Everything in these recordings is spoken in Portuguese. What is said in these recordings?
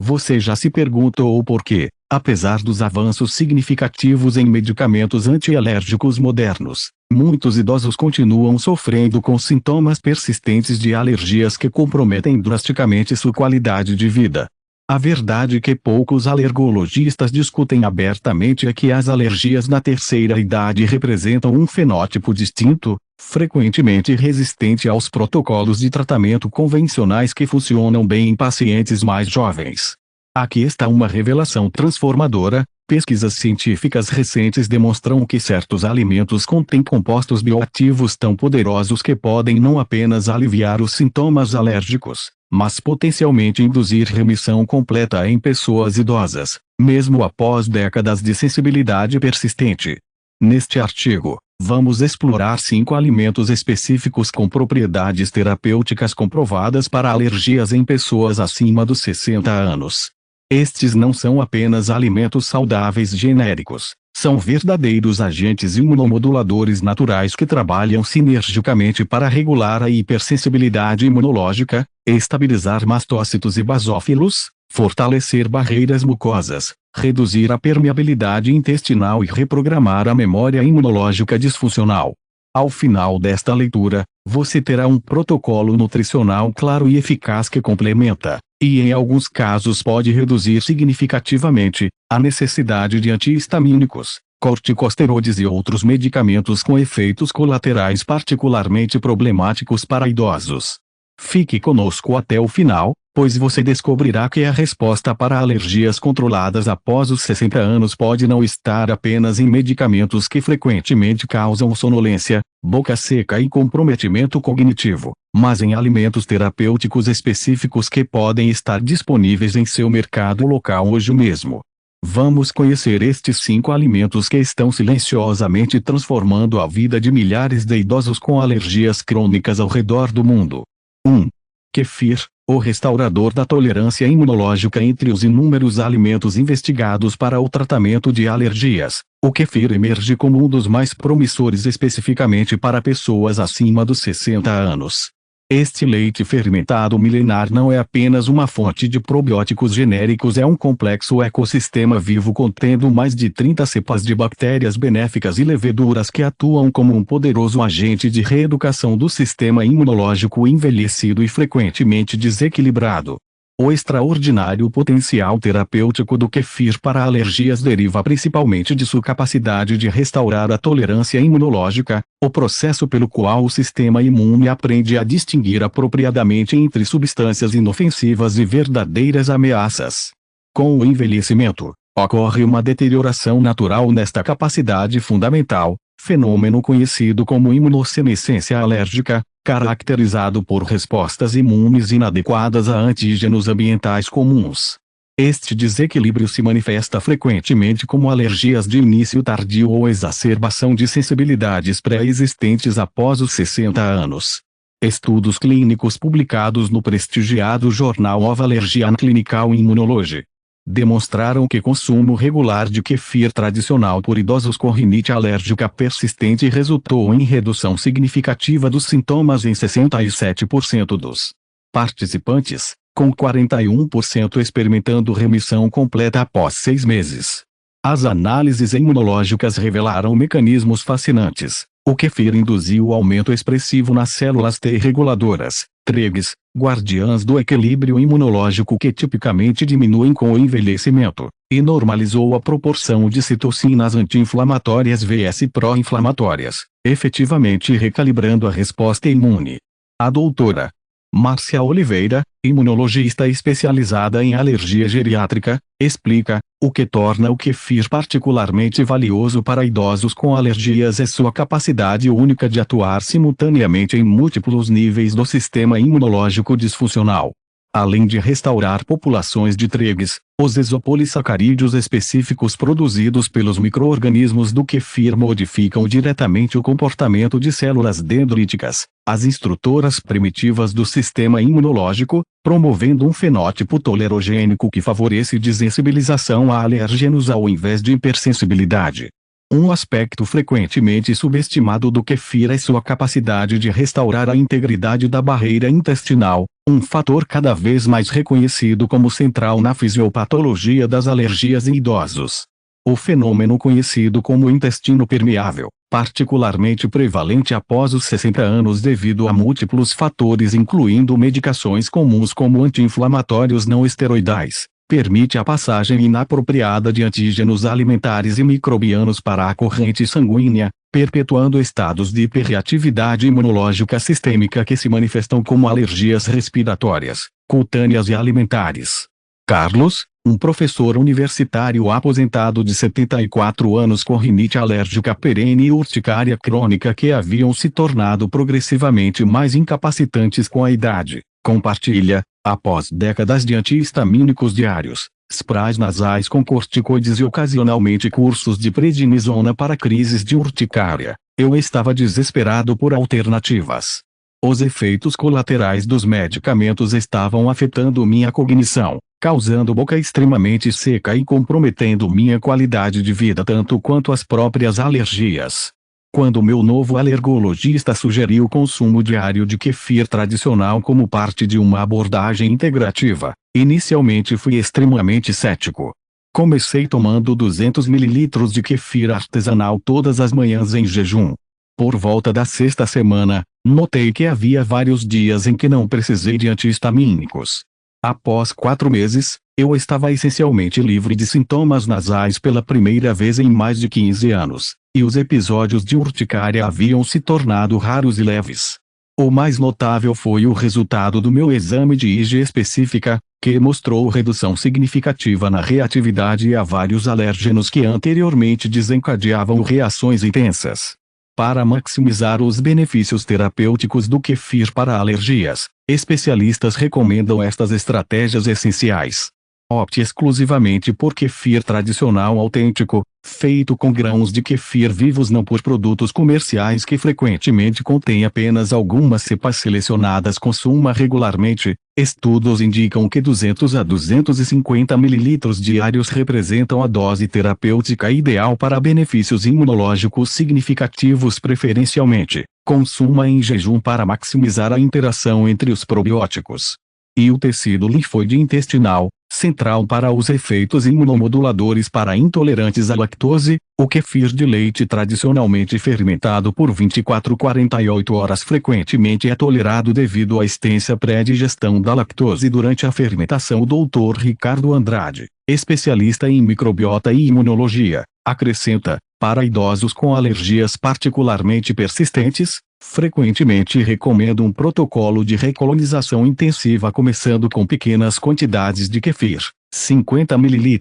Você já se perguntou por quê, apesar dos avanços significativos em medicamentos antialérgicos modernos, muitos idosos continuam sofrendo com sintomas persistentes de alergias que comprometem drasticamente sua qualidade de vida? A verdade que poucos alergologistas discutem abertamente é que as alergias na terceira idade representam um fenótipo distinto, frequentemente resistente aos protocolos de tratamento convencionais que funcionam bem em pacientes mais jovens. Aqui está uma revelação transformadora: pesquisas científicas recentes demonstram que certos alimentos contêm compostos bioativos tão poderosos que podem não apenas aliviar os sintomas alérgicos, mas potencialmente induzir remissão completa em pessoas idosas, mesmo após décadas de sensibilidade persistente. Neste artigo, vamos explorar 5 alimentos específicos com propriedades terapêuticas comprovadas para alergias em pessoas acima dos 60 anos. Estes não são apenas alimentos saudáveis genéricos, são verdadeiros agentes imunomoduladores naturais que trabalham sinergicamente para regular a hipersensibilidade imunológica, estabilizar mastócitos e basófilos, fortalecer barreiras mucosas, reduzir a permeabilidade intestinal e reprogramar a memória imunológica disfuncional. Ao final desta leitura, você terá um protocolo nutricional claro e eficaz que complementa, e em alguns casos pode reduzir significativamente, a necessidade de antihistamínicos, corticosteroides e outros medicamentos com efeitos colaterais particularmente problemáticos para idosos. Fique conosco até o final, pois você descobrirá que a resposta para alergias controladas após os 60 anos pode não estar apenas em medicamentos que frequentemente causam sonolência, boca seca e comprometimento cognitivo, mas em alimentos terapêuticos específicos que podem estar disponíveis em seu mercado local hoje mesmo. Vamos conhecer estes 5 alimentos que estão silenciosamente transformando a vida de milhares de idosos com alergias crônicas ao redor do mundo. 1. Kefir, o restaurador da tolerância imunológica. Entre os inúmeros alimentos investigados para o tratamento de alergias, o kefir emerge como um dos mais promissores especificamente para pessoas acima dos 60 anos. Este leite fermentado milenar não é apenas uma fonte de probióticos genéricos, é um complexo ecossistema vivo contendo mais de 30 cepas de bactérias benéficas e leveduras que atuam como um poderoso agente de reeducação do sistema imunológico envelhecido e frequentemente desequilibrado. O extraordinário potencial terapêutico do kefir para alergias deriva principalmente de sua capacidade de restaurar a tolerância imunológica, o processo pelo qual o sistema imune aprende a distinguir apropriadamente entre substâncias inofensivas e verdadeiras ameaças. Com o envelhecimento, ocorre uma deterioração natural nesta capacidade fundamental, fenômeno conhecido como imunossenescência alérgica, caracterizado por respostas imunes inadequadas a antígenos ambientais comuns. Este desequilíbrio se manifesta frequentemente como alergias de início tardio ou exacerbação de sensibilidades pré-existentes após os 60 anos. Estudos clínicos publicados no prestigiado jornal of Allergy and Clinical Immunology demonstraram que consumo regular de kefir tradicional por idosos com rinite alérgica persistente resultou em redução significativa dos sintomas em 67% dos participantes, com 41% experimentando remissão completa após 6 meses. As análises imunológicas revelaram mecanismos fascinantes. O kefir induziu aumento expressivo nas células T reguladoras, TREGs, guardiãs do equilíbrio imunológico que tipicamente diminuem com o envelhecimento, e normalizou a proporção de citocinas anti-inflamatórias vs pró-inflamatórias, efetivamente recalibrando a resposta imune. A doutora Márcia Oliveira, imunologista especializada em alergia geriátrica, explica: o que torna o kefir particularmente valioso para idosos com alergias é sua capacidade única de atuar simultaneamente em múltiplos níveis do sistema imunológico disfuncional. Além de restaurar populações de TREGs, os isopolissacarídeos específicos produzidos pelos micro-organismos do kefir modificam diretamente o comportamento de células dendríticas, as instrutoras primitivas do sistema imunológico, promovendo um fenótipo tolerogênico que favorece desensibilização a alérgenos ao invés de hipersensibilidade. Um aspecto frequentemente subestimado do kefir é sua capacidade de restaurar a integridade da barreira intestinal, um fator cada vez mais reconhecido como central na fisiopatologia das alergias em idosos. O fenômeno conhecido como intestino permeável, particularmente prevalente após os 60 anos devido a múltiplos fatores incluindo medicações comuns como anti-inflamatórios não esteroidais, permite a passagem inapropriada de antígenos alimentares e microbianos para a corrente sanguínea, perpetuando estados de hiperreatividade imunológica sistêmica que se manifestam como alergias respiratórias, cutâneas e alimentares. Carlos, um professor universitário aposentado de 74 anos com rinite alérgica perene e urticária crônica que haviam se tornado progressivamente mais incapacitantes com a idade, compartilha, após décadas de antihistamínicos diários, sprays nasais com corticoides e ocasionalmente cursos de prednisona para crises de urticária, eu estava desesperado por alternativas. Os efeitos colaterais dos medicamentos estavam afetando minha cognição, causando boca extremamente seca e comprometendo minha qualidade de vida tanto quanto as próprias alergias. Quando meu novo alergologista sugeriu o consumo diário de kefir tradicional como parte de uma abordagem integrativa, inicialmente fui extremamente cético. Comecei tomando 200 ml de kefir artesanal todas as manhãs em jejum. Por volta da sexta semana, notei que havia vários dias em que não precisei de antihistamínicos. Após 4 meses, eu estava essencialmente livre de sintomas nasais pela primeira vez em mais de 15 anos, e os episódios de urticária haviam se tornado raros e leves. O mais notável foi o resultado do meu exame de IgE específica, que mostrou redução significativa na reatividade a vários alérgenos que anteriormente desencadeavam reações intensas. Para maximizar os benefícios terapêuticos do kefir para alergias, especialistas recomendam estas estratégias essenciais. Opte exclusivamente por kefir tradicional autêntico, feito com grãos de kefir vivos, não por produtos comerciais que frequentemente contêm apenas algumas cepas selecionadas. Consuma regularmente. Estudos indicam que 200 a 250 ml diários representam a dose terapêutica ideal para benefícios imunológicos significativos. Preferencialmente, consuma em jejum para maximizar a interação entre os probióticos e o tecido linfóide intestinal, central para os efeitos imunomoduladores para intolerantes à lactose. O kefir de leite tradicionalmente fermentado por 24 a 48 horas frequentemente é tolerado devido à extensa pré-digestão da lactose durante a fermentação. O Dr. Ricardo Andrade, especialista em microbiota e imunologia, acrescenta: para idosos com alergias particularmente persistentes, frequentemente recomendo um protocolo de recolonização intensiva começando com pequenas quantidades de kefir, 50 ml,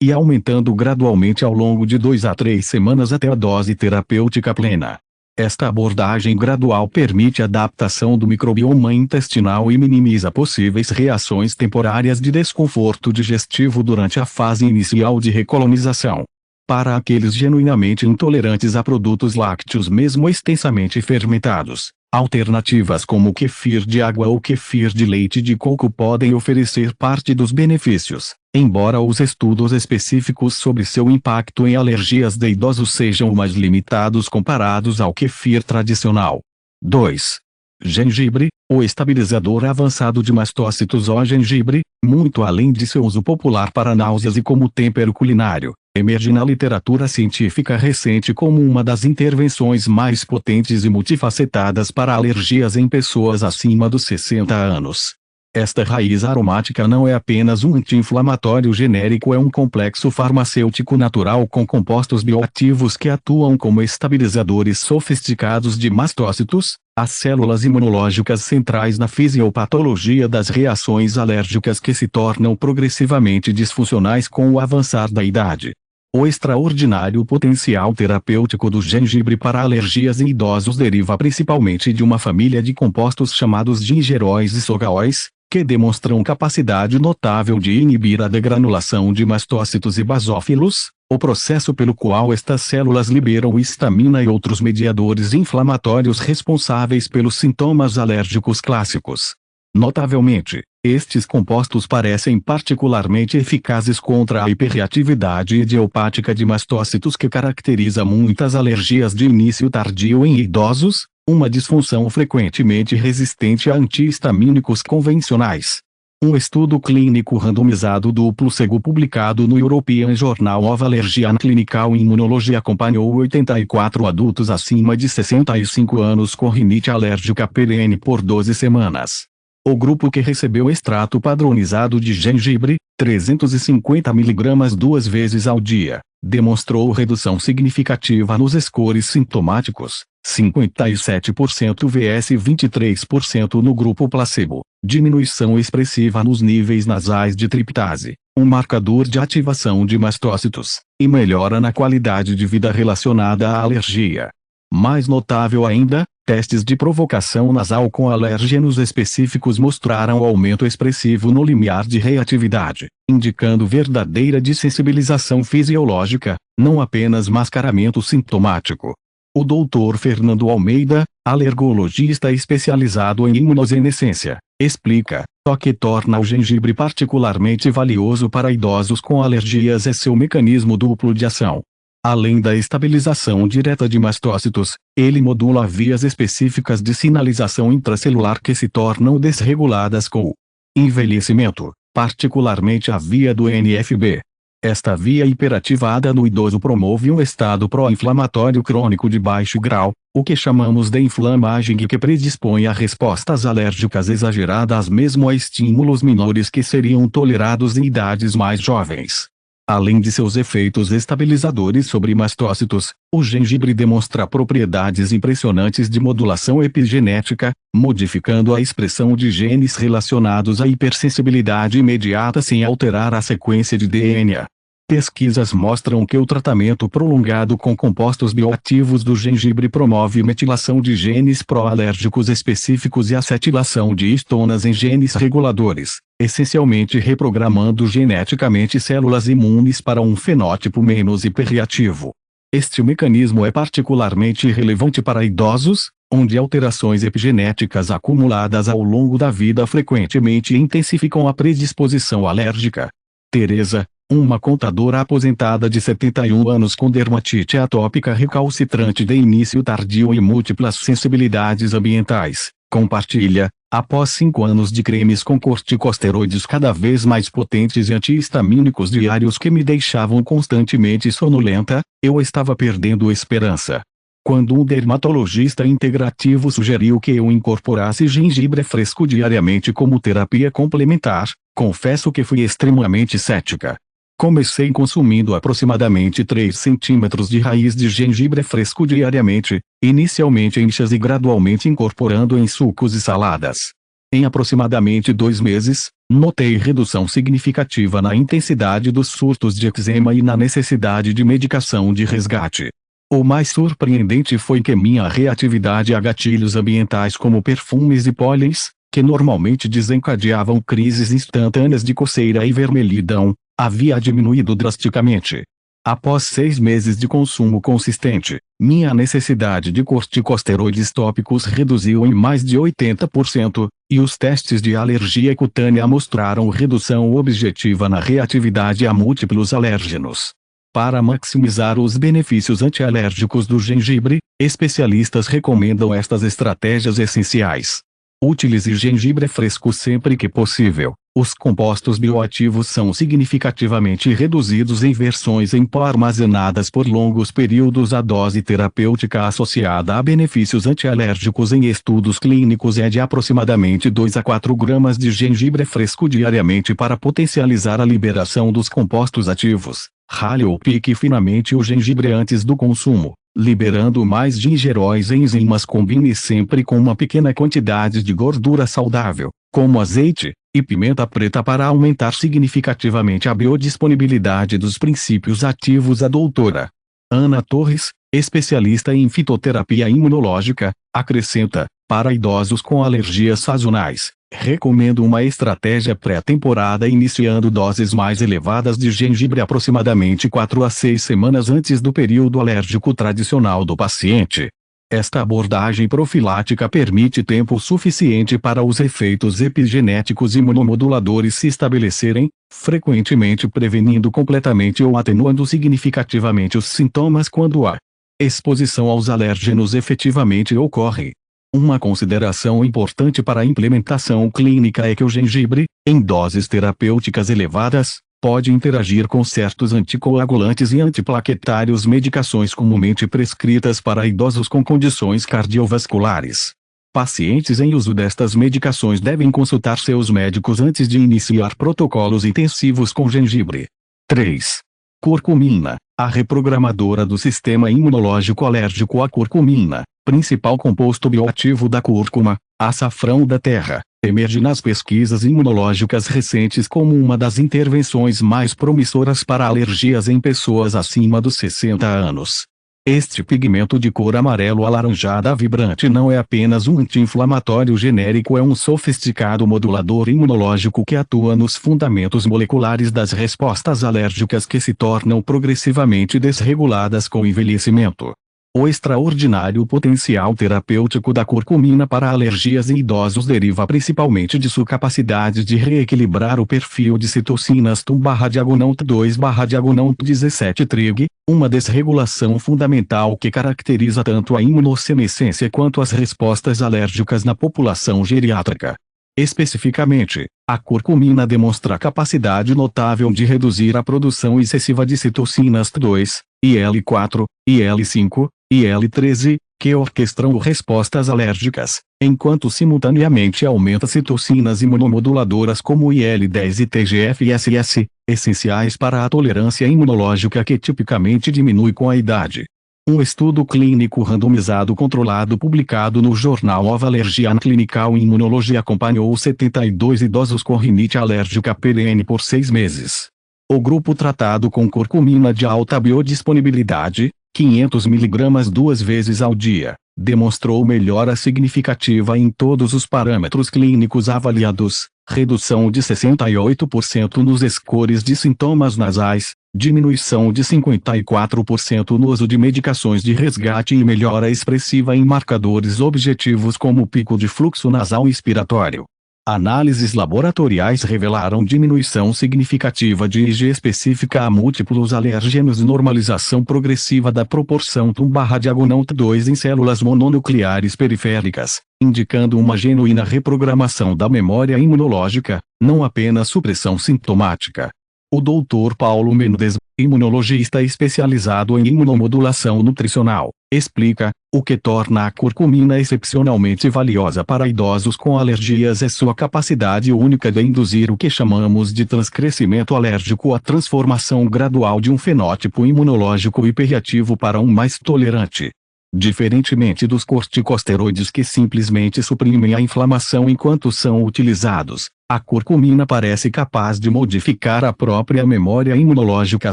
e aumentando gradualmente ao longo de 2 a 3 semanas até a dose terapêutica plena. Esta abordagem gradual permite a adaptação do microbioma intestinal e minimiza possíveis reações temporárias de desconforto digestivo durante a fase inicial de recolonização. Para aqueles genuinamente intolerantes a produtos lácteos mesmo extensamente fermentados, alternativas como o kefir de água ou kefir de leite de coco podem oferecer parte dos benefícios, embora os estudos específicos sobre seu impacto em alergias de idosos sejam mais limitados comparados ao kefir tradicional. 2. Gengibre, o estabilizador avançado de mastócitos. O gengibre, muito além de seu uso popular para náuseas e como tempero culinário, emerge na literatura científica recente como uma das intervenções mais potentes e multifacetadas para alergias em pessoas acima dos 60 anos. Esta raiz aromática não é apenas um anti-inflamatório genérico, é um complexo farmacêutico natural com compostos bioativos que atuam como estabilizadores sofisticados de mastócitos, as células imunológicas centrais na fisiopatologia das reações alérgicas que se tornam progressivamente disfuncionais com o avançar da idade. O extraordinário potencial terapêutico do gengibre para alergias em idosos deriva principalmente de uma família de compostos chamados gingeróis e sogaóis, que demonstram capacidade notável de inibir a degranulação de mastócitos e basófilos, o processo pelo qual estas células liberam histamina e outros mediadores inflamatórios responsáveis pelos sintomas alérgicos clássicos. Notavelmente, estes compostos parecem particularmente eficazes contra a hiperreatividade idiopática de mastócitos que caracteriza muitas alergias de início tardio em idosos, uma disfunção frequentemente resistente a antihistamínicos convencionais. Um estudo clínico randomizado duplo cego publicado no European Journal of Allergy and Clinical Immunology acompanhou 84 adultos acima de 65 anos com rinite alérgica perene por 12 semanas. O grupo que recebeu extrato padronizado de gengibre, 350 mg 2 vezes ao dia, demonstrou redução significativa nos scores sintomáticos, 57% vs 23% no grupo placebo, diminuição expressiva nos níveis nasais de triptase, um marcador de ativação de mastócitos, e melhora na qualidade de vida relacionada à alergia. Mais notável ainda, testes de provocação nasal com alérgenos específicos mostraram aumento expressivo no limiar de reatividade, indicando verdadeira dessensibilização fisiológica, não apenas mascaramento sintomático. O Dr. Fernando Almeida, alergologista especializado em imunossenescência, explica: o que torna o gengibre particularmente valioso para idosos com alergias é seu mecanismo duplo de ação. Além da estabilização direta de mastócitos, ele modula vias específicas de sinalização intracelular que se tornam desreguladas com o envelhecimento, particularmente a via do NFB. Esta via hiperativada no idoso promove um estado pró-inflamatório crônico de baixo grau, o que chamamos de inflamagem e que predispõe a respostas alérgicas exageradas mesmo a estímulos menores que seriam tolerados em idades mais jovens. Além de seus efeitos estabilizadores sobre mastócitos, o gengibre demonstra propriedades impressionantes de modulação epigenética, modificando a expressão de genes relacionados à hipersensibilidade imediata sem alterar a sequência de DNA. Pesquisas mostram que o tratamento prolongado com compostos bioativos do gengibre promove metilação de genes pró-alérgicos específicos e acetilação de histonas em genes reguladores, essencialmente reprogramando geneticamente células imunes para um fenótipo menos hiperreativo. Este mecanismo é particularmente relevante para idosos, onde alterações epigenéticas acumuladas ao longo da vida frequentemente intensificam a predisposição alérgica. Teresa, uma contadora aposentada de 71 anos com dermatite atópica recalcitrante de início tardio e múltiplas sensibilidades ambientais, compartilha: após 5 anos de cremes com corticosteroides cada vez mais potentes e antihistamínicos diários que me deixavam constantemente sonolenta, eu estava perdendo esperança. Quando um dermatologista integrativo sugeriu que eu incorporasse gengibre fresco diariamente como terapia complementar, confesso que fui extremamente cética. Comecei consumindo aproximadamente 3 centímetros de raiz de gengibre fresco diariamente, inicialmente em chás e gradualmente incorporando em sucos e saladas. Em aproximadamente 2 meses, notei redução significativa na intensidade dos surtos de eczema e na necessidade de medicação de resgate. O mais surpreendente foi que minha reatividade a gatilhos ambientais como perfumes e pólens, que normalmente desencadeavam crises instantâneas de coceira e vermelhidão, havia diminuído drasticamente. Após 6 meses de consumo consistente, minha necessidade de corticosteroides tópicos reduziu em mais de 80%, e os testes de alergia cutânea mostraram redução objetiva na reatividade a múltiplos alérgenos. Para maximizar os benefícios antialérgicos do gengibre, especialistas recomendam estas estratégias essenciais. Utilize gengibre fresco sempre que possível. Os compostos bioativos são significativamente reduzidos em versões em pó armazenadas por longos períodos. A dose terapêutica associada a benefícios antialérgicos em estudos clínicos é de aproximadamente 2 a 4 gramas de gengibre fresco diariamente para potencializar a liberação dos compostos ativos. Rale ou pique finamente o gengibre antes do consumo, liberando mais gingeróis e enzimas. Combine sempre com uma pequena quantidade de gordura saudável, como azeite e pimenta preta, para aumentar significativamente a biodisponibilidade dos princípios ativos. A doutora Ana Torres, especialista em fitoterapia imunológica, acrescenta: para idosos com alergias sazonais, recomendo uma estratégia pré-temporada iniciando doses mais elevadas de gengibre aproximadamente 4 a 6 semanas antes do período alérgico tradicional do paciente. Esta abordagem profilática permite tempo suficiente para os efeitos epigenéticos imunomoduladores se estabelecerem, frequentemente prevenindo completamente ou atenuando significativamente os sintomas quando a Exposição aos alérgenos efetivamente ocorre. Uma consideração importante para a implementação clínica é que o gengibre, em doses terapêuticas elevadas, pode interagir com certos anticoagulantes e antiplaquetários, medicações comumente prescritas para idosos com condições cardiovasculares. Pacientes em uso destas medicações devem consultar seus médicos antes de iniciar protocolos intensivos com gengibre. 3. Curcumina, a reprogramadora do sistema imunológico alérgico à curcumina, principal composto bioativo da cúrcuma, açafrão da terra, emerge nas pesquisas imunológicas recentes como uma das intervenções mais promissoras para alergias em pessoas acima dos 60 anos. Este pigmento de cor amarelo-alaranjada vibrante não é apenas um anti-inflamatório genérico, é um sofisticado modulador imunológico que atua nos fundamentos moleculares das respostas alérgicas que se tornam progressivamente desreguladas com o envelhecimento. O extraordinário potencial terapêutico da curcumina para alergias em idosos deriva principalmente de sua capacidade de reequilibrar o perfil de citocinas TUM/2/17-TRIG, uma desregulação fundamental que caracteriza tanto a imunossenescência quanto as respostas alérgicas na população geriátrica. Especificamente, a curcumina demonstra a capacidade notável de reduzir a produção excessiva de citocinas T2, IL4, IL5, IL13, que orquestram respostas alérgicas, enquanto simultaneamente aumenta citocinas imunomoduladoras como IL10 e TGF-SS, essenciais para a tolerância imunológica que tipicamente diminui com a idade. Um estudo clínico randomizado controlado publicado no jornal of Allergy and Clinical Immunology acompanhou 72 idosos com rinite alérgica perene por 6 meses. O grupo tratado com curcumina de alta biodisponibilidade, 500 mg 2 vezes ao dia, demonstrou melhora significativa em todos os parâmetros clínicos avaliados, redução de 68% nos scores de sintomas nasais, diminuição de 54% no uso de medicações de resgate e melhora expressiva em marcadores objetivos como pico de fluxo nasal expiratório. Análises laboratoriais revelaram diminuição significativa de IgE específica a múltiplos alérgenos e normalização progressiva da proporção TUM/T2 em células mononucleares periféricas, indicando uma genuína reprogramação da memória imunológica, não apenas supressão sintomática. O Dr. Paulo Mendes, imunologista especializado em imunomodulação nutricional, explica: o que torna a curcumina excepcionalmente valiosa para idosos com alergias é sua capacidade única de induzir o que chamamos de transcrescimento alérgico, a transformação gradual de um fenótipo imunológico hiperreativo para um mais tolerante. Diferentemente dos corticosteroides que simplesmente suprimem a inflamação enquanto são utilizados, a curcumina parece capaz de modificar a própria memória imunológica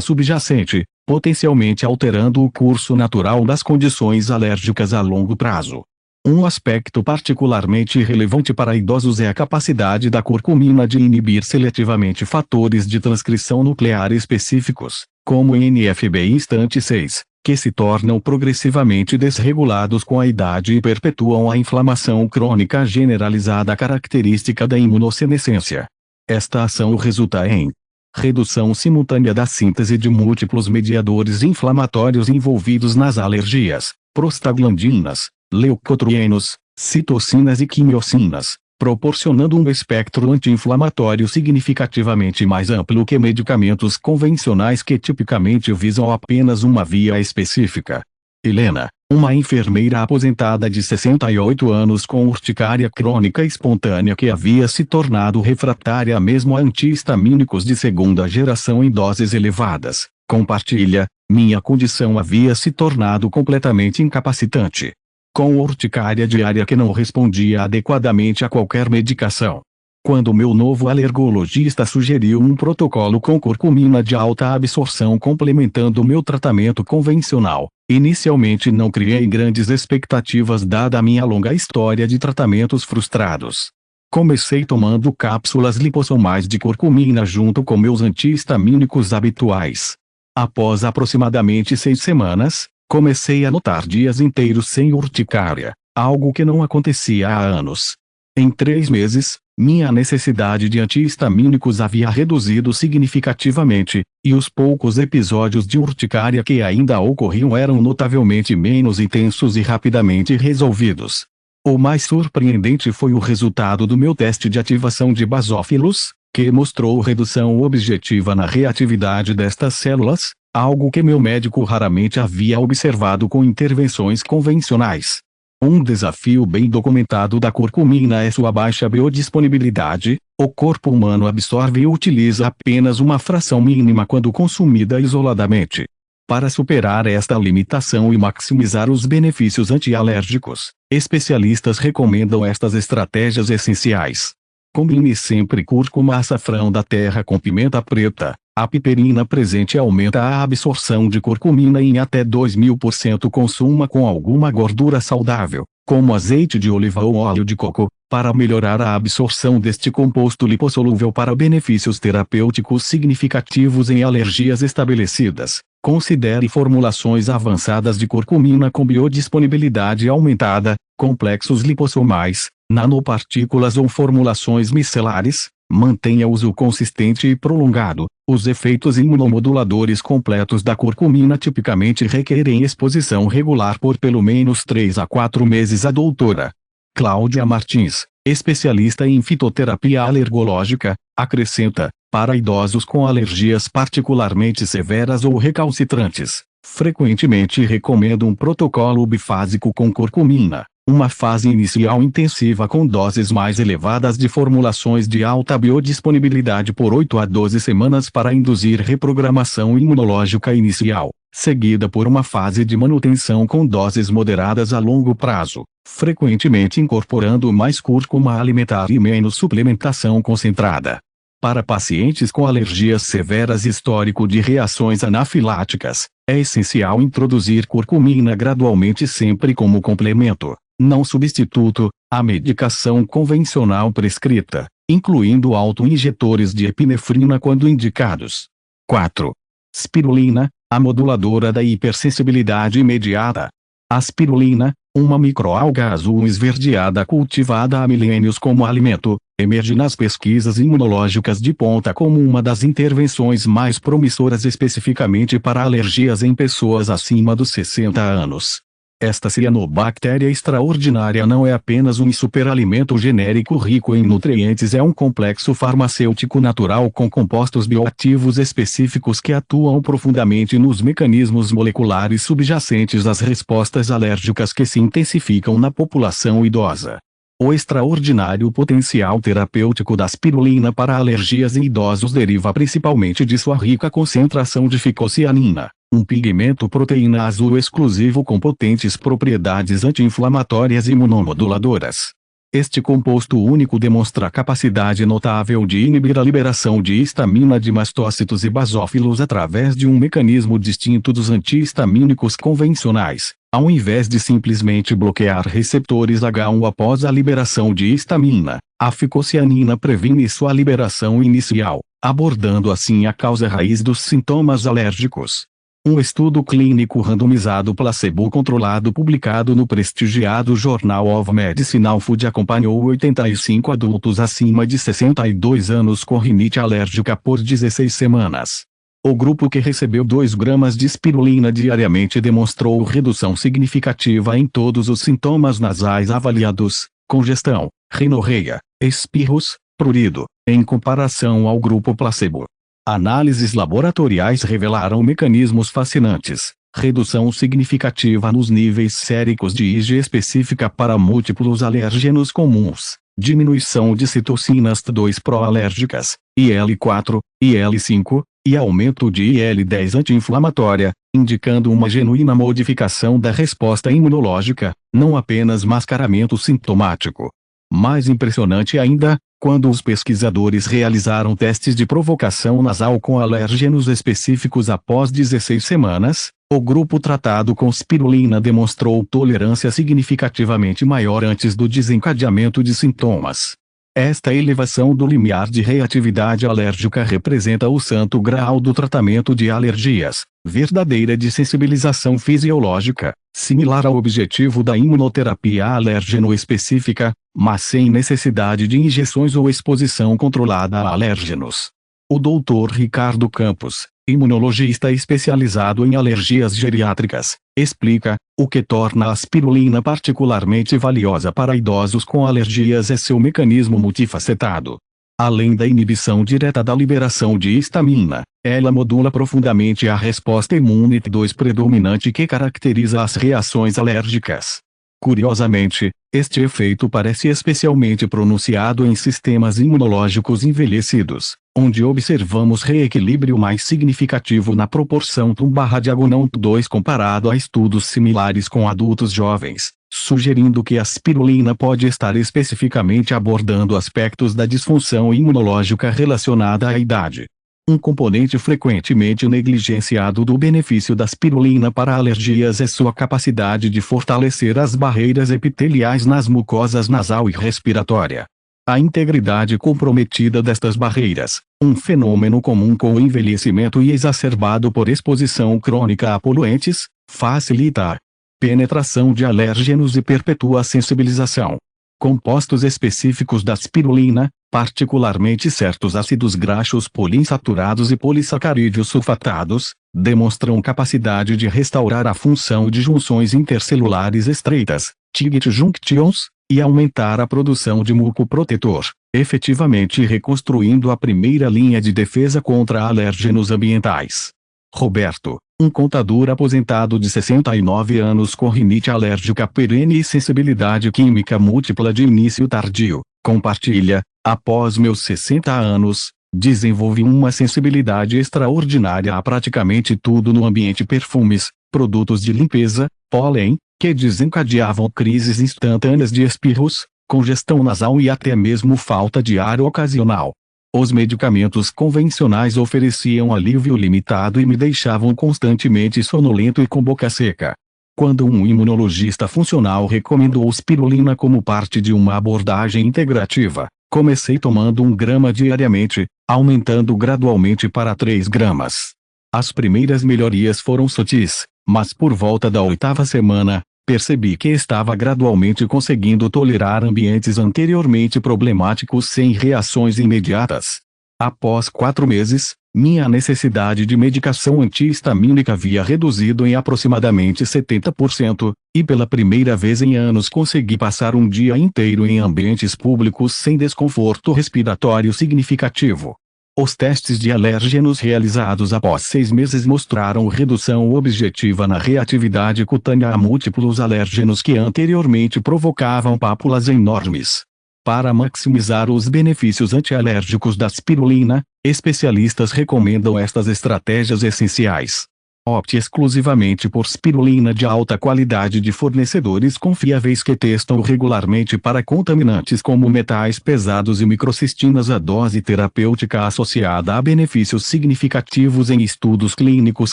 subjacente, potencialmente alterando o curso natural das condições alérgicas a longo prazo. Um aspecto particularmente relevante para idosos é a capacidade da curcumina de inibir seletivamente fatores de transcrição nuclear específicos, como NFB e STANT6, que se tornam progressivamente desregulados com a idade e perpetuam a inflamação crônica generalizada característica da imunossenescência. Esta ação resulta em redução simultânea da síntese de múltiplos mediadores inflamatórios envolvidos nas alergias, prostaglandinas, leucotrienos, citocinas e quimiocinas, proporcionando um espectro anti-inflamatório significativamente mais amplo que medicamentos convencionais que tipicamente visam apenas uma via específica. Helena, uma enfermeira aposentada de 68 anos com urticária crônica espontânea que havia se tornado refratária mesmo a antihistamínicos de segunda geração em doses elevadas, compartilha: minha condição havia se tornado completamente incapacitante. Com urticária diária que não respondia adequadamente a qualquer medicação. Quando meu novo alergologista sugeriu um protocolo com curcumina de alta absorção complementando meu tratamento convencional, inicialmente não criei grandes expectativas dada a minha longa história de tratamentos frustrados. Comecei tomando cápsulas lipossomais de curcumina junto com meus antihistamínicos habituais. Após aproximadamente 6 semanas, comecei a notar dias inteiros sem urticária, algo que não acontecia há anos. Em 3 meses, Minha necessidade de antihistamínicos havia reduzido significativamente, e os poucos episódios de urticária que ainda ocorriam eram notavelmente menos intensos e rapidamente resolvidos. O mais surpreendente foi o resultado do meu teste de ativação de basófilos, que mostrou redução objetiva na reatividade destas células, algo que meu médico raramente havia observado com intervenções convencionais. Um desafio bem documentado da curcumina é sua baixa biodisponibilidade. O corpo humano absorve e utiliza apenas uma fração mínima quando consumida isoladamente. Para superar esta limitação e maximizar os benefícios antialérgicos, especialistas recomendam estas estratégias essenciais. Combine sempre cúrcuma açafrão da terra com pimenta preta. A piperina presente aumenta a absorção de curcumina em até 2000%. Consuma com alguma gordura saudável, como azeite de oliva ou óleo de coco, para melhorar a absorção deste composto lipossolúvel para benefícios terapêuticos significativos em alergias estabelecidas. Considere formulações avançadas de curcumina com biodisponibilidade aumentada, complexos lipossomais, nanopartículas ou formulações micelares. Mantenha uso consistente e prolongado. Os efeitos imunomoduladores completos da curcumina tipicamente requerem exposição regular por pelo menos 3 a 4 meses. A doutora Cláudia Martins, especialista em fitoterapia alergológica, acrescenta: para idosos com alergias particularmente severas ou recalcitrantes, frequentemente recomendo um protocolo bifásico com curcumina. Uma fase inicial intensiva com doses mais elevadas de formulações de alta biodisponibilidade por 8 a 12 semanas para induzir reprogramação imunológica inicial, seguida por uma fase de manutenção com doses moderadas a longo prazo, frequentemente incorporando mais cúrcuma alimentar e menos suplementação concentrada. Para pacientes com alergias severas e histórico de reações anafiláticas, é essencial introduzir curcumina gradualmente sempre como complemento, não substituto, à medicação convencional prescrita, incluindo autoinjetores de epinefrina quando indicados. 4. Spirulina, a moduladora da hipersensibilidade imediata. A spirulina, uma microalga azul esverdeada cultivada há milênios como alimento, emerge nas pesquisas imunológicas de ponta como uma das intervenções mais promissoras especificamente para alergias em pessoas acima dos 60 anos. Esta cianobactéria extraordinária não é apenas um superalimento genérico rico em nutrientes, é um complexo farmacêutico natural com compostos bioativos específicos que atuam profundamente nos mecanismos moleculares subjacentes às respostas alérgicas que se intensificam na população idosa. O extraordinário potencial terapêutico da spirulina para alergias em idosos deriva principalmente de sua rica concentração de ficocianina, um pigmento proteína azul exclusivo com potentes propriedades anti-inflamatórias e imunomoduladoras. Este composto único demonstra capacidade notável de inibir a liberação de histamina de mastócitos e basófilos através de um mecanismo distinto dos antihistamínicos convencionais. Ao invés de simplesmente bloquear receptores H1 após a liberação de histamina, a ficocianina previne sua liberação inicial, abordando assim a causa raiz dos sintomas alérgicos. Um estudo clínico randomizado placebo-controlado publicado no prestigiado Journal of Medicinal Food acompanhou 85 adultos acima de 62 anos com rinite alérgica por 16 semanas. O grupo que recebeu 2 gramas de spirulina diariamente demonstrou redução significativa em todos os sintomas nasais avaliados: congestão, rinorreia, espirros, prurido, em comparação ao grupo placebo. Análises laboratoriais revelaram mecanismos fascinantes: redução significativa nos níveis séricos de IgE específica para múltiplos alérgenos comuns, diminuição de citocinas T2 proalérgicas, IL-4, IL-5, e aumento de IL-10 anti-inflamatória, indicando uma genuína modificação da resposta imunológica, não apenas mascaramento sintomático. Mais impressionante ainda, quando os pesquisadores realizaram testes de provocação nasal com alérgenos específicos após 16 semanas, o grupo tratado com spirulina demonstrou tolerância significativamente maior antes do desencadeamento de sintomas. Esta elevação do limiar de reatividade alérgica representa o santo graal do tratamento de alergias, verdadeira desensibilização fisiológica, similar ao objetivo da imunoterapia alérgeno específica, mas sem necessidade de injeções ou exposição controlada a alérgenos. O Dr. Ricardo Campos, imunologista especializado em alergias geriátricas, explica: o que torna a spirulina particularmente valiosa para idosos com alergias é seu mecanismo multifacetado. Além da inibição direta da liberação de histamina, ela modula profundamente a resposta imune T2 predominante que caracteriza as reações alérgicas. Curiosamente, este efeito parece especialmente pronunciado em sistemas imunológicos envelhecidos, onde observamos reequilíbrio mais significativo na proporção T1/diagonal T2 comparado a estudos similares com adultos jovens, sugerindo que a spirulina pode estar especificamente abordando aspectos da disfunção imunológica relacionada à idade. Um componente frequentemente negligenciado do benefício da spirulina para alergias é sua capacidade de fortalecer as barreiras epiteliais nas mucosas nasal e respiratória. A integridade comprometida destas barreiras, um fenômeno comum com o envelhecimento e exacerbado por exposição crônica a poluentes, facilita a penetração de alérgenos e perpetua a sensibilização. Compostos específicos da spirulina, particularmente certos ácidos graxos poliinsaturados e polissacarídeos sulfatados, demonstram capacidade de restaurar a função de junções intercelulares estreitas, tight junctions, e aumentar a produção de muco protetor, efetivamente reconstruindo a primeira linha de defesa contra alérgenos ambientais. Roberto, um contador aposentado de 69 anos com rinite alérgica perene e sensibilidade química múltipla de início tardio, compartilha: após meus 60 anos, desenvolvi uma sensibilidade extraordinária a praticamente tudo no ambiente: perfumes, produtos de limpeza, pólen, que desencadeavam crises instantâneas de espirros, congestão nasal e até mesmo falta de ar ocasional. Os medicamentos convencionais ofereciam alívio limitado e me deixavam constantemente sonolento e com boca seca. Quando um imunologista funcional recomendou spirulina como parte de uma abordagem integrativa, comecei tomando 1 grama diariamente, aumentando gradualmente para 3 gramas. As primeiras melhorias foram sutis, mas por volta da 8ª semana, percebi que estava gradualmente conseguindo tolerar ambientes anteriormente problemáticos sem reações imediatas. Após 4 meses, minha necessidade de medicação antihistamínica havia reduzido em aproximadamente 70%, e pela primeira vez em anos consegui passar um dia inteiro em ambientes públicos sem desconforto respiratório significativo. Os testes de alérgenos realizados após 6 meses mostraram redução objetiva na reatividade cutânea a múltiplos alérgenos que anteriormente provocavam pápulas enormes. Para maximizar os benefícios antialérgicos da spirulina, especialistas recomendam estas estratégias essenciais. Opte exclusivamente por spirulina de alta qualidade de fornecedores confiáveis que testam regularmente para contaminantes como metais pesados e microcistinas. A dose terapêutica associada a benefícios significativos em estudos clínicos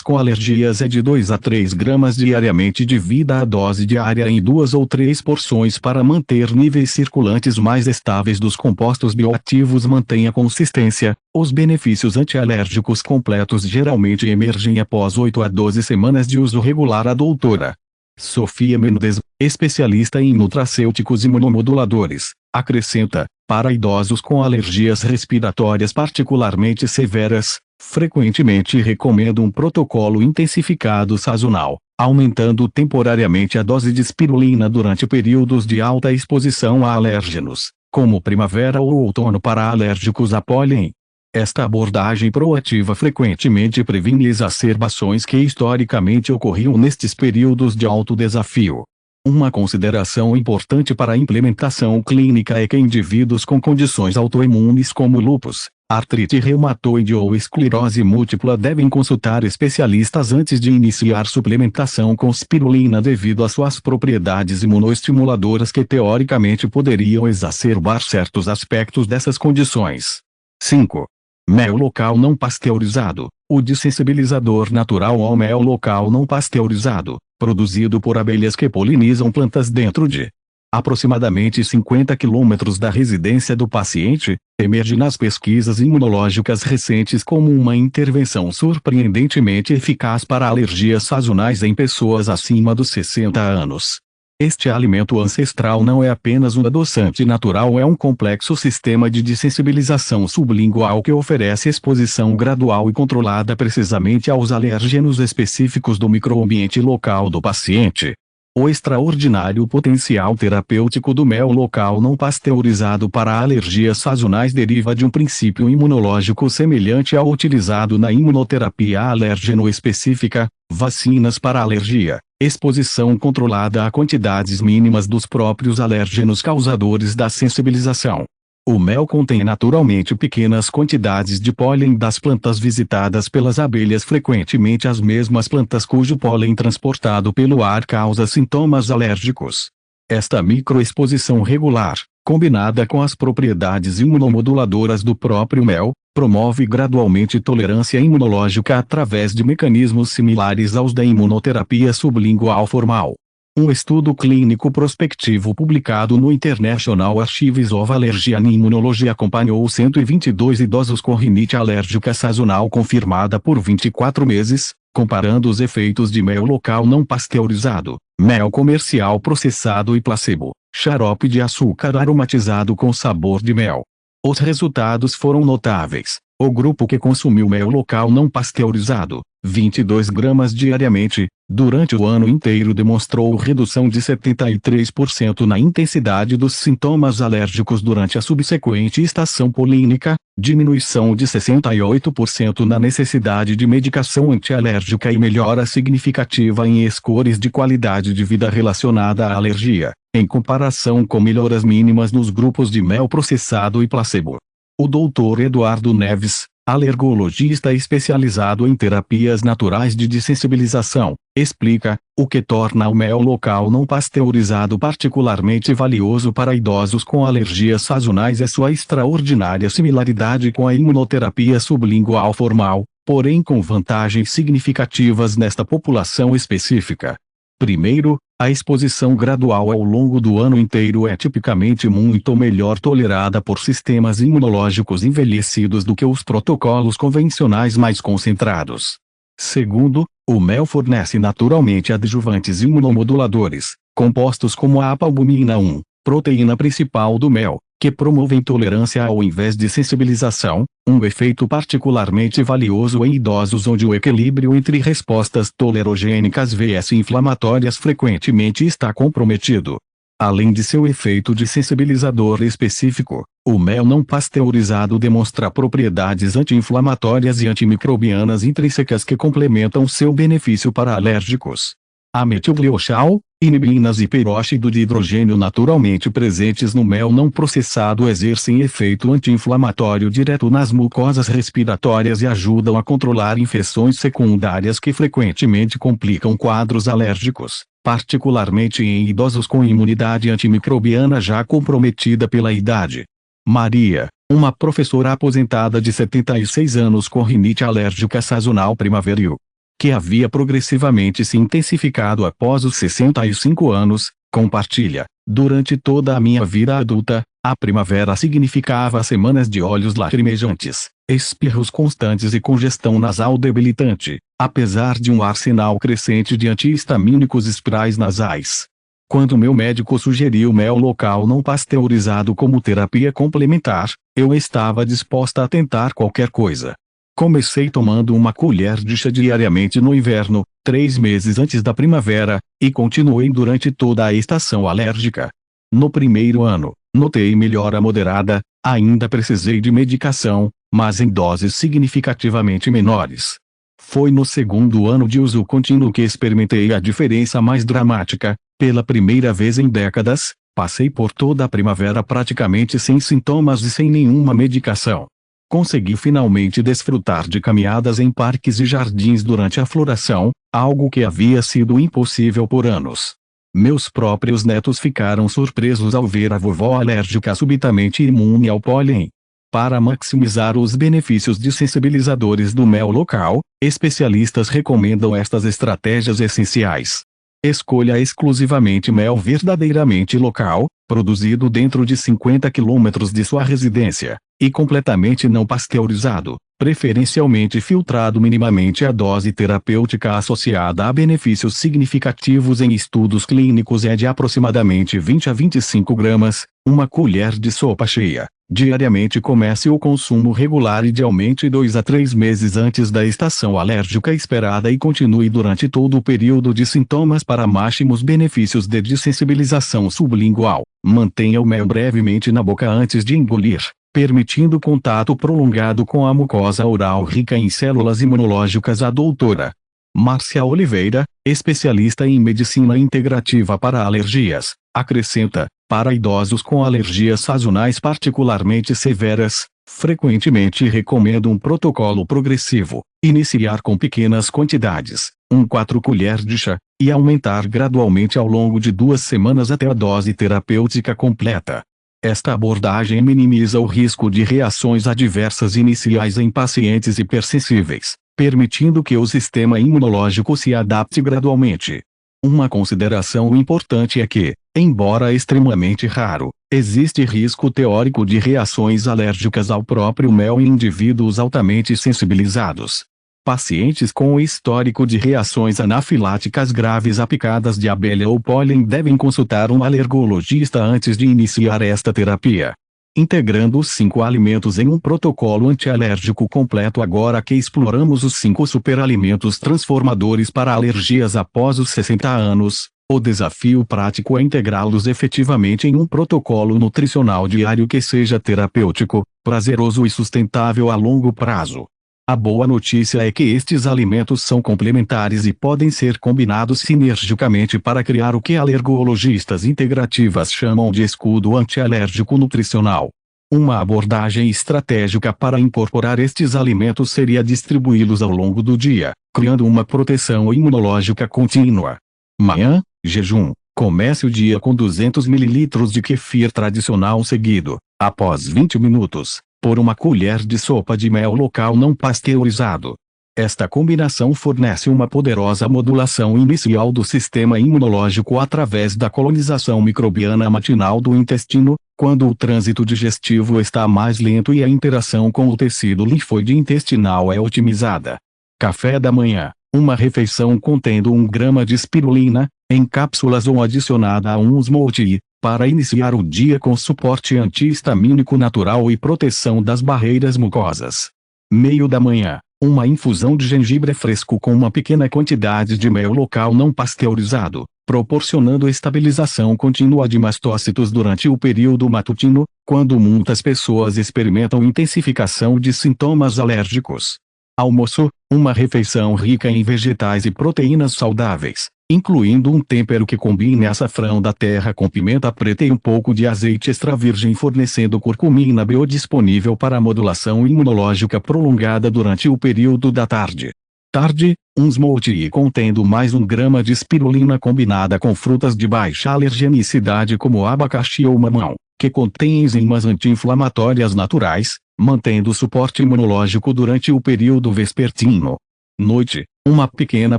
com alergias é de 2 a 3 gramas diariamente. Divida a dose diária em 2 ou 3 porções para manter níveis circulantes mais estáveis dos compostos bioativos. Mantenha a consistência. Os benefícios antialérgicos completos geralmente emergem após 8 a 12 semanas de uso regular. A doutora Sofia Mendes, especialista em nutracêuticos imunomoduladores, acrescenta: para idosos com alergias respiratórias particularmente severas, frequentemente recomendo um protocolo intensificado sazonal, aumentando temporariamente a dose de spirulina durante períodos de alta exposição a alérgenos, como primavera ou outono para alérgicos a pólen. Esta abordagem proativa frequentemente previne exacerbações que historicamente ocorriam nestes períodos de alto desafio. Uma consideração importante para a implementação clínica é que indivíduos com condições autoimunes como lúpus, artrite reumatoide ou esclerose múltipla devem consultar especialistas antes de iniciar suplementação com spirulina devido às suas propriedades imunoestimuladoras que teoricamente poderiam exacerbar certos aspectos dessas condições. 5. Mel local não pasteurizado. O dessensibilizador natural ao mel local não pasteurizado, produzido por abelhas que polinizam plantas dentro de aproximadamente 50 quilômetros da residência do paciente, emerge nas pesquisas imunológicas recentes como uma intervenção surpreendentemente eficaz para alergias sazonais em pessoas acima dos 60 anos. Este alimento ancestral não é apenas um adoçante natural, é um complexo sistema de dessensibilização sublingual que oferece exposição gradual e controlada precisamente aos alérgenos específicos do microambiente local do paciente. O extraordinário potencial terapêutico do mel local não pasteurizado para alergias sazonais deriva de um princípio imunológico semelhante ao utilizado na imunoterapia alérgeno-específica, vacinas para alergia, exposição controlada a quantidades mínimas dos próprios alérgenos causadores da sensibilização. O mel contém naturalmente pequenas quantidades de pólen das plantas visitadas pelas abelhas, frequentemente as mesmas plantas cujo pólen transportado pelo ar causa sintomas alérgicos. Esta microexposição regular, combinada com as propriedades imunomoduladoras do próprio mel, promove gradualmente tolerância imunológica através de mecanismos similares aos da imunoterapia sublingual formal. Um estudo clínico prospectivo publicado no International Archives of Allergy and Immunology acompanhou 122 idosos com rinite alérgica sazonal confirmada por 24 meses, comparando os efeitos de mel local não pasteurizado, mel comercial processado e placebo, xarope de açúcar aromatizado com sabor de mel. Os resultados foram notáveis. O grupo que consumiu mel local não pasteurizado, 22 gramas diariamente, durante o ano inteiro demonstrou redução de 73% na intensidade dos sintomas alérgicos durante a subsequente estação polínica, diminuição de 68% na necessidade de medicação antialérgica e melhora significativa em scores de qualidade de vida relacionada à alergia, em comparação com melhoras mínimas nos grupos de mel processado e placebo. O Dr. Eduardo Neves, alergologista especializado em terapias naturais de dessensibilização, explica o que torna o mel local não pasteurizado particularmente valioso para idosos com alergias sazonais é sua extraordinária similaridade com a imunoterapia sublingual formal, porém com vantagens significativas nesta população específica. Primeiro, a exposição gradual ao longo do ano inteiro é tipicamente muito melhor tolerada por sistemas imunológicos envelhecidos do que os protocolos convencionais mais concentrados. Segundo, o mel fornece naturalmente adjuvantes imunomoduladores, compostos como a apalbumina 1, proteína principal do mel, que promovem tolerância ao invés de sensibilização, um efeito particularmente valioso em idosos onde o equilíbrio entre respostas tolerogênicas vs inflamatórias frequentemente está comprometido. Além de seu efeito de sensibilizador específico, o mel não pasteurizado demonstra propriedades anti-inflamatórias e antimicrobianas intrínsecas que complementam seu benefício para alérgicos. A metilglioxal, inibinas e peróxido de hidrogênio naturalmente presentes no mel não processado exercem efeito anti-inflamatório direto nas mucosas respiratórias e ajudam a controlar infecções secundárias que frequentemente complicam quadros alérgicos, particularmente em idosos com imunidade antimicrobiana já comprometida pela idade. Maria, uma professora aposentada de 76 anos com rinite alérgica sazonal primaveril, que havia progressivamente se intensificado após os 65 anos, compartilha: durante toda a minha vida adulta, a primavera significava semanas de olhos lacrimejantes, espirros constantes e congestão nasal debilitante, apesar de um arsenal crescente de antihistamínicos esprais nasais. Quando meu médico sugeriu mel local não pasteurizado como terapia complementar, eu estava disposta a tentar qualquer coisa. Comecei tomando uma colher de chá diariamente no inverno, 3 meses antes da primavera, e continuei durante toda a estação alérgica. No primeiro ano, notei melhora moderada, ainda precisei de medicação, mas em doses significativamente menores. Foi no segundo ano de uso contínuo que experimentei a diferença mais dramática. Pela primeira vez em décadas, passei por toda a primavera praticamente sem sintomas e sem nenhuma medicação. Consegui finalmente desfrutar de caminhadas em parques e jardins durante a floração, algo que havia sido impossível por anos. Meus próprios netos ficaram surpresos ao ver a vovó alérgica subitamente imune ao pólen. Para maximizar os benefícios dessensibilizadores do mel local, especialistas recomendam estas estratégias essenciais. Escolha exclusivamente mel verdadeiramente local, produzido dentro de 50 quilômetros de sua residência, e completamente não pasteurizado, preferencialmente filtrado minimamente. A dose terapêutica associada a benefícios significativos em estudos clínicos é de aproximadamente 20 a 25 gramas, uma colher de sopa cheia. Diariamente. Comece o consumo regular idealmente 2 a 3 meses antes da estação alérgica esperada e continue durante todo o período de sintomas para máximos benefícios de dessensibilização sublingual. Mantenha o mel brevemente na boca antes de engolir, permitindo contato prolongado com a mucosa oral rica em células imunológicas. A doutora Márcia Oliveira, especialista em medicina integrativa para alergias, acrescenta: para idosos com alergias sazonais particularmente severas, frequentemente recomendo um protocolo progressivo, iniciar com pequenas quantidades, 4 colheres de chá, e aumentar gradualmente ao longo de 2 semanas até a dose terapêutica completa. Esta abordagem minimiza o risco de reações adversas iniciais em pacientes hipersensíveis, permitindo que o sistema imunológico se adapte gradualmente. Uma consideração importante é que, embora extremamente raro, existe risco teórico de reações alérgicas ao próprio mel em indivíduos altamente sensibilizados. Pacientes com histórico de reações anafiláticas graves a picadas de abelha ou pólen devem consultar um alergologista antes de iniciar esta terapia. Integrando os 5 alimentos em um protocolo antialérgico completo. Agora que exploramos os 5 superalimentos transformadores para alergias após os 60 anos, o desafio prático é integrá-los efetivamente em um protocolo nutricional diário que seja terapêutico, prazeroso e sustentável a longo prazo. A boa notícia é que estes alimentos são complementares e podem ser combinados sinergicamente para criar o que alergologistas integrativas chamam de escudo antialérgico nutricional. Uma abordagem estratégica para incorporar estes alimentos seria distribuí-los ao longo do dia, criando uma proteção imunológica contínua. Manhã, jejum. Comece o dia com 200 ml de kefir tradicional seguido, após 20 minutos, por uma colher de sopa de mel local não pasteurizado. Esta combinação fornece uma poderosa modulação inicial do sistema imunológico através da colonização microbiana matinal do intestino, quando o trânsito digestivo está mais lento e a interação com o tecido linfóide intestinal é otimizada. Café da manhã. Uma refeição contendo 1 grama de espirulina, em cápsulas ou adicionada a um smoothie, para iniciar o dia com suporte antihistamínico natural e proteção das barreiras mucosas. Meio da manhã. Uma infusão de gengibre fresco com uma pequena quantidade de mel local não pasteurizado, proporcionando estabilização contínua de mastócitos durante o período matutino, quando muitas pessoas experimentam intensificação de sintomas alérgicos. Almoço. Uma refeição rica em vegetais e proteínas saudáveis, incluindo um tempero que combine açafrão da terra com pimenta preta e um pouco de azeite extra virgem, fornecendo curcumina biodisponível para a modulação imunológica prolongada durante o período da tarde. Tarde. Um smoothie contendo mais 1 grama de espirulina combinada com frutas de baixa alergenicidade como abacaxi ou mamão, que contém enzimas anti-inflamatórias naturais, mantendo o suporte imunológico durante o período vespertino. Noite. Uma pequena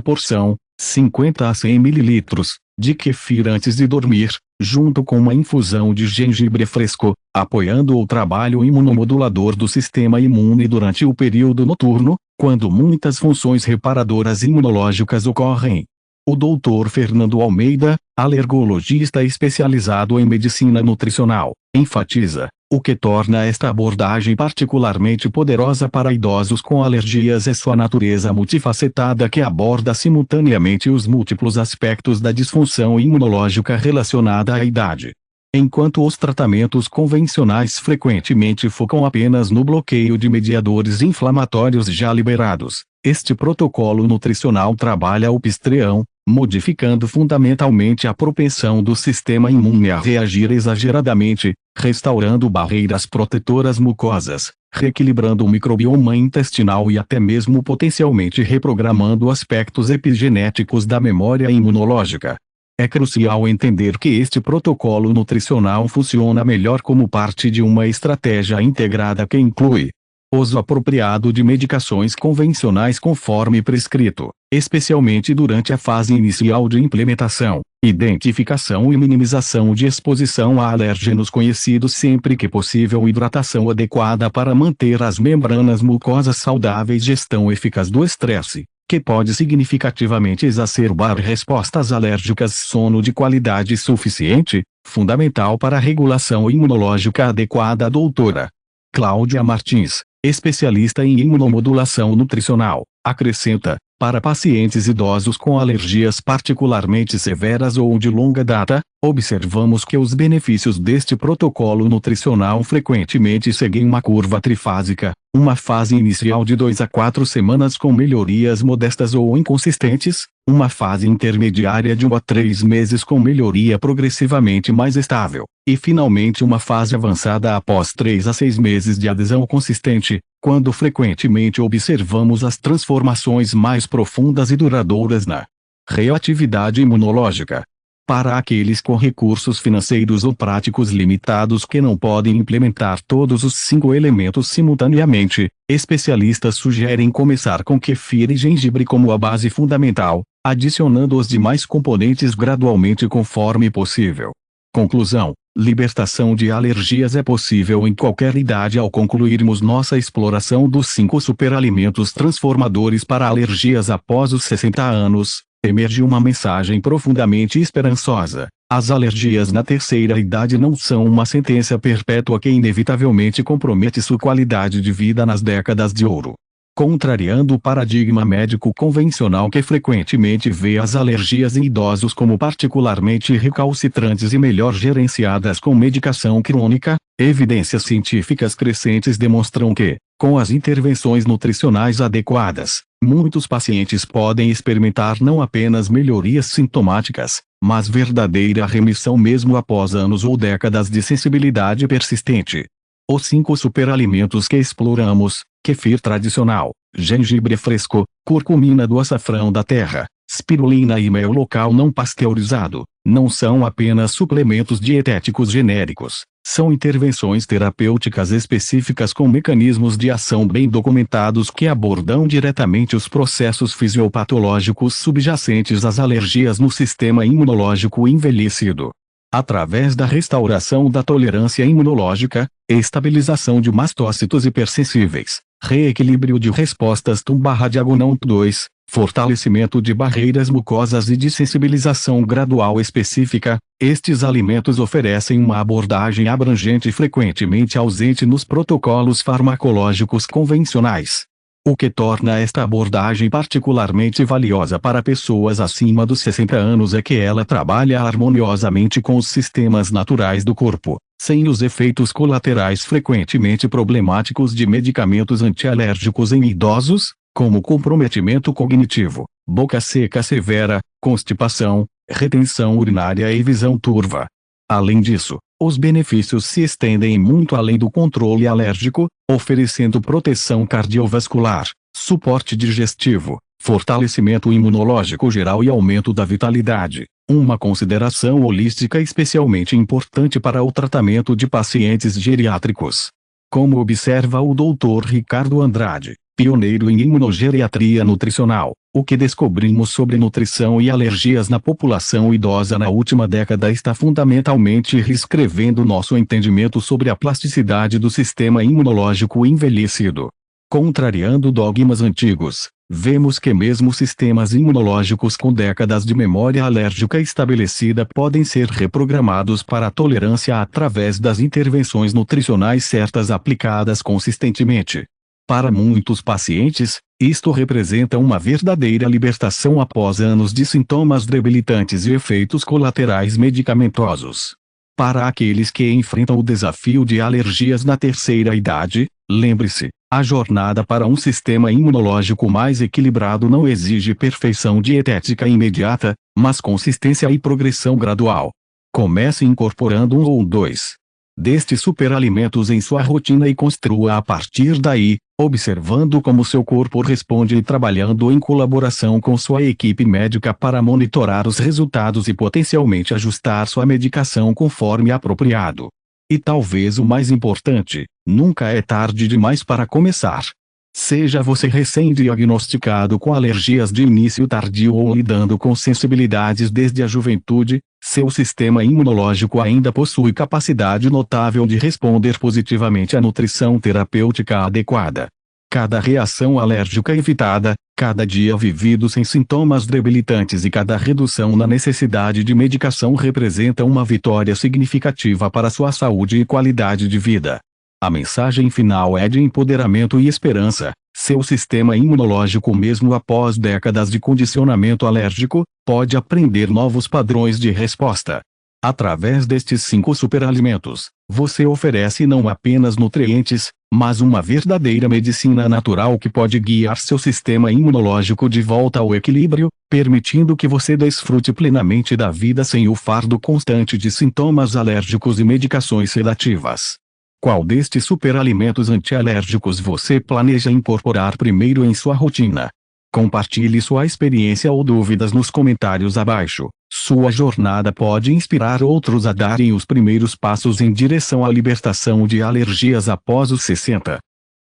porção, 50 a 100 ml, de kefir antes de dormir, junto com uma infusão de gengibre fresco, apoiando o trabalho imunomodulador do sistema imune durante o período noturno, quando muitas funções reparadoras imunológicas ocorrem. O Dr. Fernando Almeida, alergologista especializado em medicina nutricional, enfatiza: o que torna esta abordagem particularmente poderosa para idosos com alergias é sua natureza multifacetada, que aborda simultaneamente os múltiplos aspectos da disfunção imunológica relacionada à idade. Enquanto os tratamentos convencionais frequentemente focam apenas no bloqueio de mediadores inflamatórios já liberados, este protocolo nutricional trabalha o pistreão, modificando fundamentalmente a propensão do sistema imune a reagir exageradamente, restaurando barreiras protetoras mucosas, reequilibrando o microbioma intestinal e até mesmo potencialmente reprogramando aspectos epigenéticos da memória imunológica. É crucial entender que este protocolo nutricional funciona melhor como parte de uma estratégia integrada que inclui Uso apropriado de medicações convencionais conforme prescrito, especialmente durante a fase inicial de implementação, identificação e minimização de exposição a alérgenos conhecidos sempre que possível, hidratação adequada para manter as membranas mucosas saudáveis, gestão eficaz do estresse, que pode significativamente exacerbar respostas alérgicas, sono de qualidade suficiente, fundamental para a regulação imunológica adequada. Doutora Cláudia Martins, especialista em imunomodulação nutricional, acrescenta: para pacientes idosos com alergias particularmente severas ou de longa data, observamos que os benefícios deste protocolo nutricional frequentemente seguem uma curva trifásica, uma fase inicial de 2 a 4 semanas com melhorias modestas ou inconsistentes, uma fase intermediária de 1 a 3 meses com melhoria progressivamente mais estável, e finalmente uma fase avançada após 3 a 6 meses de adesão consistente, quando frequentemente observamos as transformações mais profundas e duradouras na reatividade imunológica. Para aqueles com recursos financeiros ou práticos limitados que não podem implementar todos os 5 elementos simultaneamente, especialistas sugerem começar com kefir e gengibre como a base fundamental, adicionando os demais componentes gradualmente conforme possível. Conclusão: libertação de alergias é possível em qualquer idade. Ao concluirmos nossa exploração dos 5 superalimentos transformadores para alergias após os 60 anos, emerge uma mensagem profundamente esperançosa: as alergias na terceira idade não são uma sentença perpétua que inevitavelmente compromete sua qualidade de vida nas décadas de ouro. Contrariando o paradigma médico convencional que frequentemente vê as alergias em idosos como particularmente recalcitrantes e melhor gerenciadas com medicação crônica, evidências científicas crescentes demonstram que, com as intervenções nutricionais adequadas, muitos pacientes podem experimentar não apenas melhorias sintomáticas, mas verdadeira remissão mesmo após anos ou décadas de sensibilidade persistente. Os 5 superalimentos que exploramos: kefir tradicional, gengibre fresco, curcumina do açafrão da terra, spirulina e mel local não pasteurizado, não são apenas suplementos dietéticos genéricos, são intervenções terapêuticas específicas com mecanismos de ação bem documentados que abordam diretamente os processos fisiopatológicos subjacentes às alergias no sistema imunológico envelhecido. Através da restauração da tolerância imunológica, estabilização de mastócitos hipersensíveis, reequilíbrio de respostas TUM/2, fortalecimento de barreiras mucosas e de sensibilização gradual específica, estes alimentos oferecem uma abordagem abrangente frequentemente ausente nos protocolos farmacológicos convencionais. O que torna esta abordagem particularmente valiosa para pessoas acima dos 60 anos é que ela trabalha harmoniosamente com os sistemas naturais do corpo, sem os efeitos colaterais frequentemente problemáticos de medicamentos antialérgicos em idosos, como comprometimento cognitivo, boca seca severa, constipação, retenção urinária e visão turva. Além disso, os benefícios se estendem muito além do controle alérgico, oferecendo proteção cardiovascular, suporte digestivo, fortalecimento imunológico geral e aumento da vitalidade, uma consideração holística especialmente importante para o tratamento de pacientes geriátricos. Como observa o Dr. Ricardo Andrade, pioneiro em imunogeriatria nutricional, o que descobrimos sobre nutrição e alergias na população idosa na última década está fundamentalmente reescrevendo nosso entendimento sobre a plasticidade do sistema imunológico envelhecido. Contrariando dogmas antigos, vemos que mesmo sistemas imunológicos com décadas de memória alérgica estabelecida podem ser reprogramados para a tolerância através das intervenções nutricionais certas aplicadas consistentemente. Para muitos pacientes, isto representa uma verdadeira libertação após anos de sintomas debilitantes e efeitos colaterais medicamentosos. Para aqueles que enfrentam o desafio de alergias na terceira idade, lembre-se, a jornada para um sistema imunológico mais equilibrado não exige perfeição dietética imediata, mas consistência e progressão gradual. Comece incorporando 1 ou 2 destes superalimentos em sua rotina e construa a partir daí, observando como seu corpo responde e trabalhando em colaboração com sua equipe médica para monitorar os resultados e potencialmente ajustar sua medicação conforme apropriado. E talvez o mais importante, nunca é tarde demais para começar. Seja você recém-diagnosticado com alergias de início tardio ou lidando com sensibilidades desde a juventude, seu sistema imunológico ainda possui capacidade notável de responder positivamente à nutrição terapêutica adequada. Cada reação alérgica evitada, cada dia vivido sem sintomas debilitantes e cada redução na necessidade de medicação representa uma vitória significativa para sua saúde e qualidade de vida. A mensagem final é de empoderamento e esperança. Seu sistema imunológico, mesmo após décadas de condicionamento alérgico, pode aprender novos padrões de resposta. Através destes 5 superalimentos, você oferece não apenas nutrientes, mas uma verdadeira medicina natural que pode guiar seu sistema imunológico de volta ao equilíbrio, permitindo que você desfrute plenamente da vida sem o fardo constante de sintomas alérgicos e medicações sedativas. Qual destes superalimentos antialérgicos você planeja incorporar primeiro em sua rotina? Compartilhe sua experiência ou dúvidas nos comentários abaixo. Sua jornada pode inspirar outros a darem os primeiros passos em direção à libertação de alergias após os 60.